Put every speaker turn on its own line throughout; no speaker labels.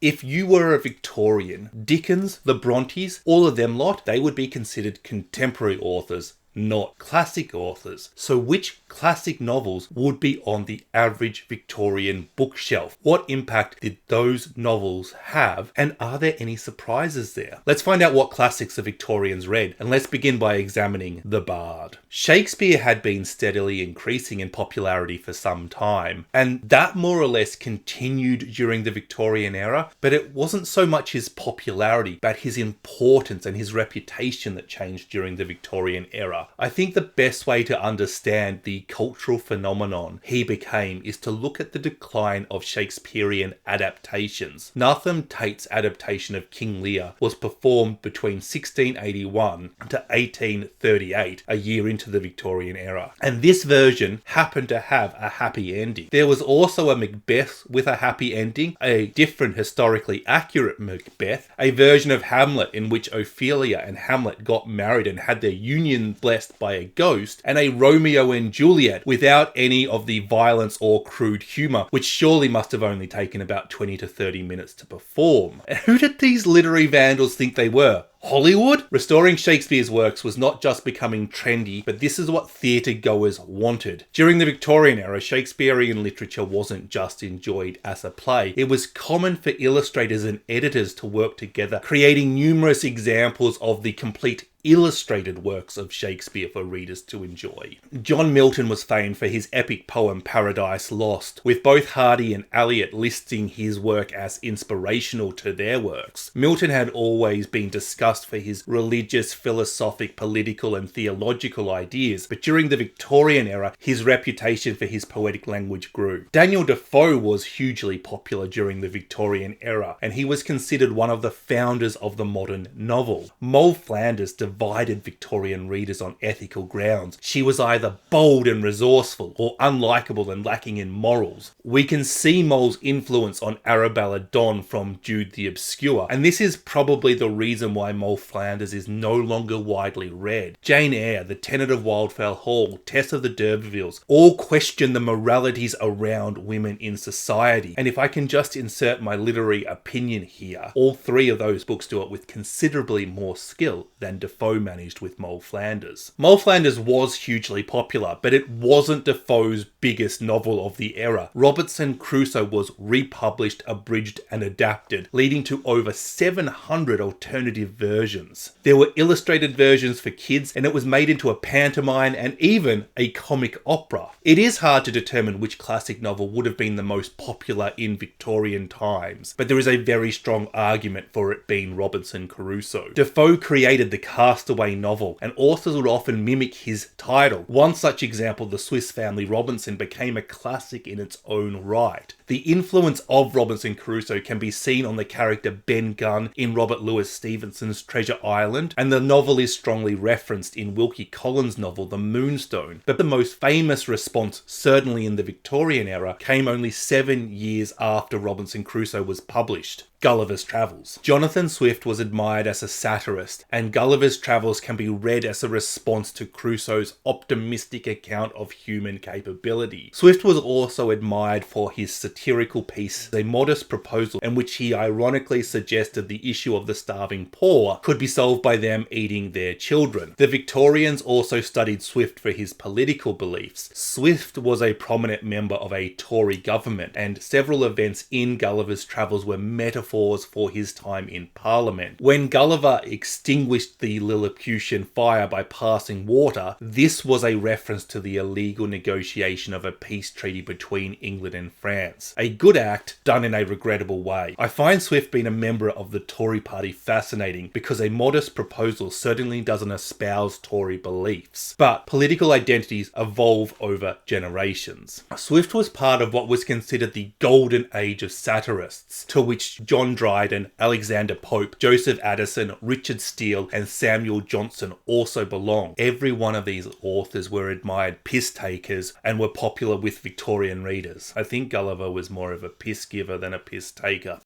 If you were a Victorian, Dickens, the Brontes, all of them lot, they would be considered contemporary authors, not classic authors. So which classic novels would be on the average Victorian bookshelf? What impact did those novels have, and are there any surprises there? Let's find out what classics the Victorians read, and let's begin by examining The Bard. Shakespeare had been steadily increasing in popularity for some time, and that more or less continued during the Victorian era, but it wasn't so much his popularity, but his importance and his reputation that changed during the Victorian era. I think the best way to understand the cultural phenomenon he became is to look at the decline of Shakespearean adaptations. Nathan Tate's adaptation of King Lear was performed between 1681 to 1838, a year into the Victorian era. And this version happened to have a happy ending. There was also a Macbeth with a happy ending, a different historically accurate Macbeth, a version of Hamlet in which Ophelia and Hamlet got married and had their union blessed by a ghost, and a Romeo and Juliet without any of the violence or crude humour, which surely must have only taken about 20 to 30 minutes to perform. And who did these literary vandals think they were? Hollywood? Restoring Shakespeare's works was not just becoming trendy, but this is what theatre goers wanted. During the Victorian era, Shakespearean literature wasn't just enjoyed as a play. It was common for illustrators and editors to work together, creating numerous examples of the complete illustrated works of Shakespeare for readers to enjoy. John Milton was famed for his epic poem Paradise Lost, with both Hardy and Eliot listing his work as inspirational to their works. Milton had always been discussed for his religious, philosophic, political and theological ideas, but during the Victorian era, his reputation for his poetic language grew. Daniel Defoe was hugely popular during the Victorian era, and he was considered one of the founders of the modern novel. Moll Flanders divided Victorian readers on ethical grounds. She was either bold and resourceful or unlikable and lacking in morals. We can see Moll's influence on Arabella Donne from Jude the Obscure, and this is probably the reason why Moll Flanders is no longer widely read. Jane Eyre, The Tenant of Wildfell Hall, Tess of the D'Urbervilles all question the moralities around women in society, and if I can just insert my literary opinion here, all three of those books do it with considerably more skill than Defoe managed with Moll Flanders. Moll Flanders was hugely popular, but it wasn't Defoe's biggest novel of the era. Robinson Crusoe was republished, abridged and adapted, leading to over 700 alternative versions. There were illustrated versions for kids, and it was made into a pantomime and even a comic opera. It is hard to determine which classic novel would have been the most popular in Victorian times, but there is a very strong argument for it being Robinson Crusoe. Defoe created the Castaway novel, and authors would often mimic his title. One such example, The Swiss Family Robinson, became a classic in its own right. The influence of Robinson Crusoe can be seen on the character Ben Gunn in Robert Louis Stevenson's Treasure Island, and the novel is strongly referenced in Wilkie Collins' novel The Moonstone. But the most famous response, certainly in the Victorian era, came only 7 years after Robinson Crusoe was published. Gulliver's Travels. Jonathan Swift was admired as a satirist, and Gulliver's Travels can be read as a response to Crusoe's optimistic account of human capability. Swift was also admired for his satirical piece, A Modest Proposal, in which he ironically suggested the issue of the starving poor could be solved by them eating their children. The Victorians also studied Swift for his political beliefs. Swift was a prominent member of a Tory government, and several events in Gulliver's Travels were metaphors for his time in Parliament. When Gulliver extinguished the Lilliputian fire by passing water, this was a reference to the illegal negotiation of a peace treaty between England and France. A good act done in a regrettable way. I find Swift being a member of the Tory party fascinating because A Modest Proposal certainly doesn't espouse Tory beliefs, but political identities evolve over generations. Swift was part of what was considered the golden age of satirists, to which John Dryden, Alexander Pope, Joseph Addison, Richard Steele and Samuel Johnson also belong. Every one of these authors were admired piss takers and were popular with Victorian readers. I think Gulliver was more of a piss giver than a piss taker.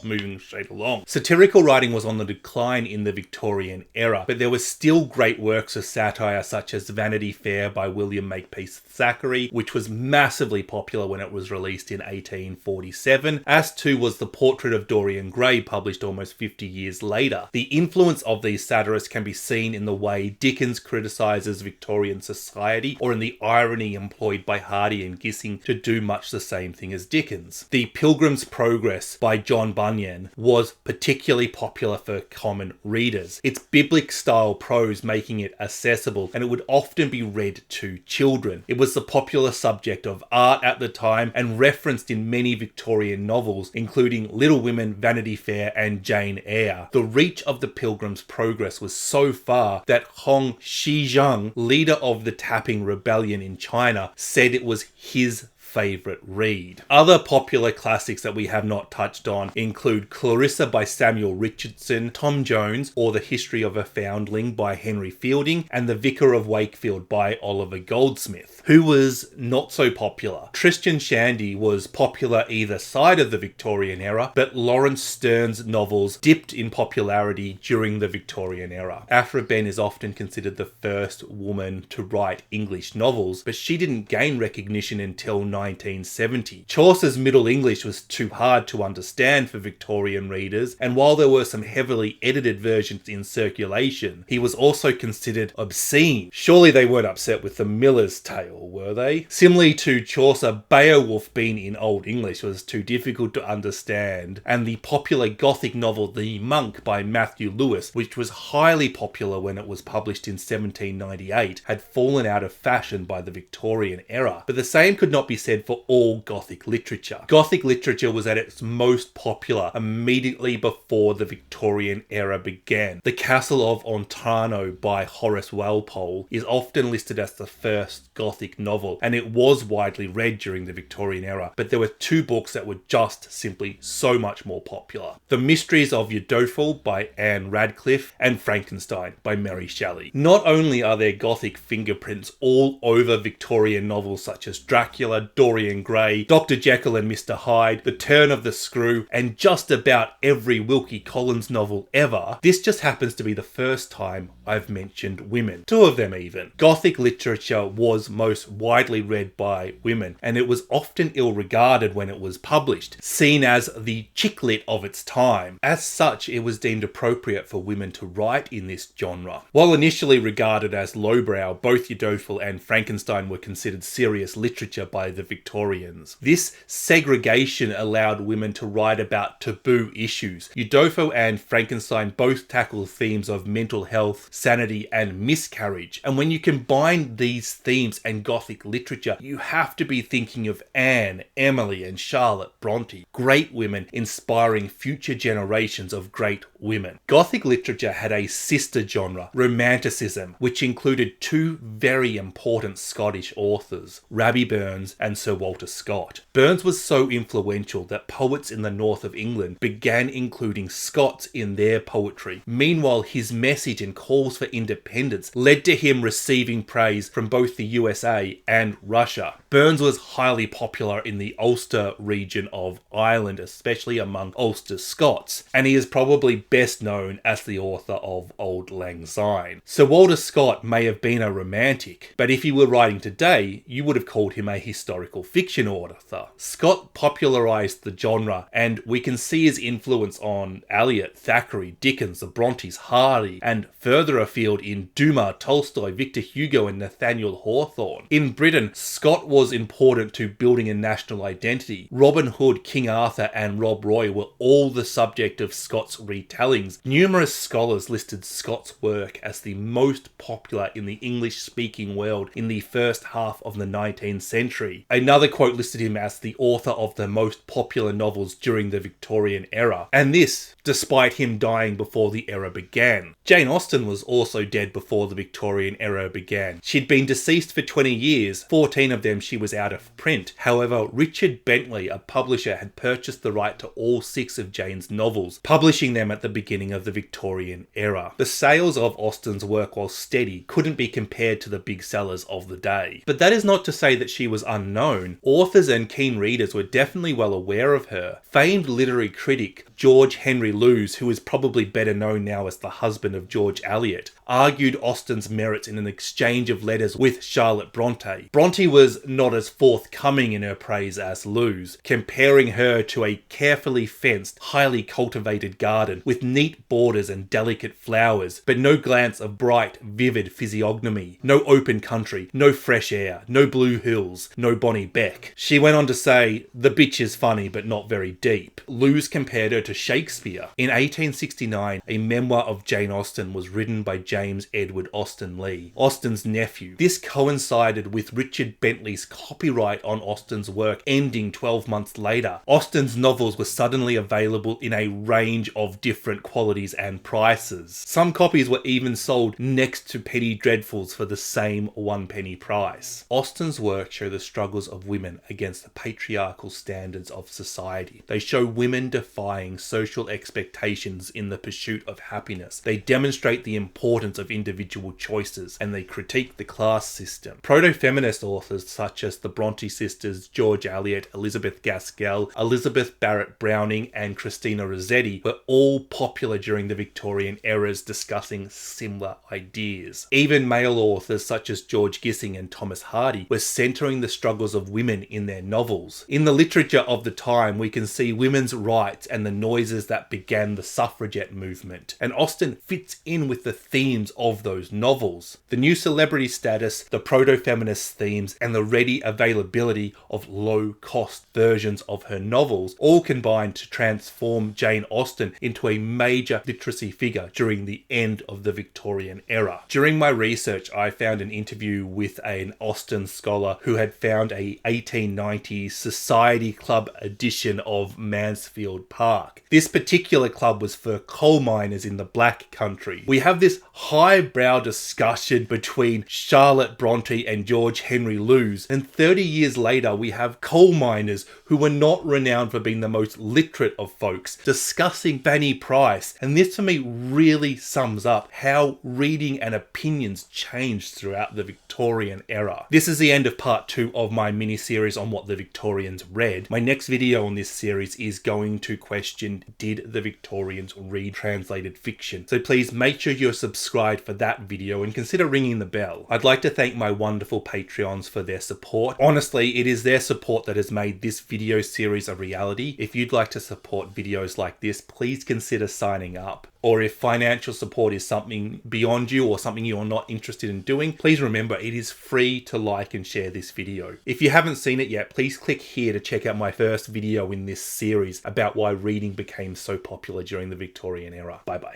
moving straight along. Satirical writing was on the decline in the Victorian era, but there were still great works of satire such as Vanity Fair by William Makepeace Thackeray, which was massively popular when it was released in 1847, as too was The Portrait of Dorian Gray, published almost 50 years later. The influence of these satirists can be seen in the way Dickens criticises Victorian society, or in the irony employed by Hardy and Gissing to do much the same thing as Dickens. The Pilgrim's Progress by John Bunyan was particularly popular for common readers, its biblic-style prose making it accessible, and it would often be read to children. It was the popular subject of art at the time and referenced in many Victorian novels, including Little Women, Vanity Fair, and Jane Eyre. The reach of the Pilgrim's Progress was so far that Hong Shizheng, leader of the Tapping Rebellion in China, said it was his favourite read. Other popular classics that we have not touched on include Clarissa by Samuel Richardson, Tom Jones, or The History of a Foundling by Henry Fielding, and The Vicar of Wakefield by Oliver Goldsmith. Who was not so popular? Tristram Shandy was popular either side of the Victorian era, but Laurence Sterne's novels dipped in popularity during the Victorian era. Aphra Behn is often considered the first woman to write English novels, but she didn't gain recognition until 1970. Chaucer's Middle English was too hard to understand for Victorian readers, and while there were some heavily edited versions in circulation, he was also considered obscene. Surely they weren't upset with The Miller's Tale, were they? Similarly to Chaucer, Beowulf being in Old English was too difficult to understand, and the popular Gothic novel The Monk by Matthew Lewis, which was highly popular when it was published in 1798, had fallen out of fashion by the Victorian era. But the same could not be said for all Gothic literature. Gothic literature was at its most popular immediately before the Victorian era began. The Castle of Otranto by Horace Walpole is often listed as the first Gothic novel, and it was widely read during the Victorian era, but there were two books that were just simply so much more popular. The Mysteries of Eudolpho by Anne Radcliffe and Frankenstein by Mary Shelley. Not only are there Gothic fingerprints all over Victorian novels such as Dracula, Dorian Gray, Dr. Jekyll and Mr. Hyde, The Turn of the Screw, and just about every Wilkie Collins novel ever, this just happens to be the first time I've mentioned women. Two of them even. Gothic literature was most widely read by women, and it was often ill-regarded when it was published, seen as the chick lit of its time. As such, it was deemed appropriate for women to write in this genre. While initially regarded as lowbrow, both Eudolpho and Frankenstein were considered serious literature by the Victorians. This segregation allowed women to write about taboo issues. Eudolpho and Frankenstein both tackle themes of mental health, sanity, and miscarriage. And when you combine these themes and Gothic literature, you have to be thinking of Anne, Emily, and Charlotte Bronte. Great women inspiring future generations of great women. Gothic literature had a sister genre, Romanticism, which included two very important Scottish authors, Rabbie Burns and Sir Walter Scott. Burns was so influential that poets in the north of England began including Scots in their poetry. Meanwhile, his message and calls for independence led to him receiving praise from both the USA and Russia. Burns was highly popular in the Ulster region of Ireland, especially among Ulster Scots, and he is probably best known as the author of Auld Lang Syne. Sir Walter Scott may have been a romantic, but if he were writing today, you would have called him a historical fiction author. Scott popularised the genre, and we can see his influence on Eliot, Thackeray, Dickens, the Brontes, Hardy, and further afield in Dumas, Tolstoy, Victor Hugo, and Nathaniel Hawthorne. In Britain, Scott was important to building a national identity. Robin Hood, King Arthur, and Rob Roy were all the subject of Scott's retellings. Numerous scholars listed Scott's work as the most popular in the English-speaking world in the first half of the 19th century. Another quote listed him as the author of the most popular novels during the Victorian era, and this despite him dying before the era began. Jane Austen was also dead before the Victorian era began. She'd been deceased for 20 years, 14 of them she was out of print. However, Richard Bentley, a publisher, had purchased the right to all 6 of Jane's novels, publishing them at the beginning of the Victorian era. The sales of Austen's work, while steady, couldn't be compared to the big sellers of the day. But that is not to say that she was unknown. known, authors and keen readers were definitely well aware of her. Famed literary critic George Henry Lewes, who is probably better known now as the husband of George Eliot, argued Austen's merits in an exchange of letters with Charlotte Bronte. Bronte was not as forthcoming in her praise as Lewes, comparing her to a carefully fenced, highly cultivated garden with neat borders and delicate flowers, but no glance of bright, vivid physiognomy, no open country, no fresh air, no blue hills, no bonny beck. She went on to say, "The bitch is funny but not very deep." Lewes compared her to Shakespeare. In 1869, a memoir of Jane Austen was written by James Edward Austen Leigh, Austen's nephew. This coincided with Richard Bentley's copyright on Austen's work ending 12 months later. Austen's novels were suddenly available in a range of different qualities and prices. Some copies were even sold next to penny dreadfuls for the same 1 penny price. Austen's work show the struggles of women against the patriarchal standards of society. They show women defying social expectations in the pursuit of happiness. They demonstrate the importance of individual choices, and they critique the class system. Proto-feminist authors such as the Bronte sisters, George Eliot, Elizabeth Gaskell, Elizabeth Barrett Browning, and Christina Rossetti were all popular during the Victorian eras, discussing similar ideas. Even male authors such as George Gissing and Thomas Hardy were centering the struggles of women in their novels. In the literature of the time, we can see women's rights and the noises that began the suffragette movement, and Austen fits in with the themes of those novels. The new celebrity status, the proto-feminist themes, and the ready availability of low-cost versions of her novels all combined to transform Jane Austen into a major literacy figure during the end of the Victorian era. During my research, I found an interview with an Austen scholar who had found a 1890s Society Club edition of Mansfield Park. This particular club was for coal miners in the Black Country. We have this highbrow discussion between Charlotte Bronte and George Henry Lewes, and 30 years later we have coal miners who were not renowned for being the most literate of folks discussing Fanny Price, and this for me really sums up how reading and opinions changed throughout the Victorian era. This is the end of part 2 of my mini-series on what the Victorians read. My next video on this series is going to question, did the Victorians read translated fiction? So please make sure you're subscribed for that video and consider ringing the bell. I'd like to thank my wonderful Patreons for their support. Honestly, it is their support that has made this video series a reality. If you'd like to support videos like this, please consider signing up. Or if financial support is something beyond you or something you're not interested in doing, please remember it is free to like and share this video. If you haven't seen it yet, please click here to check out my first video in this series about why reading became so popular during the Victorian era. Bye bye.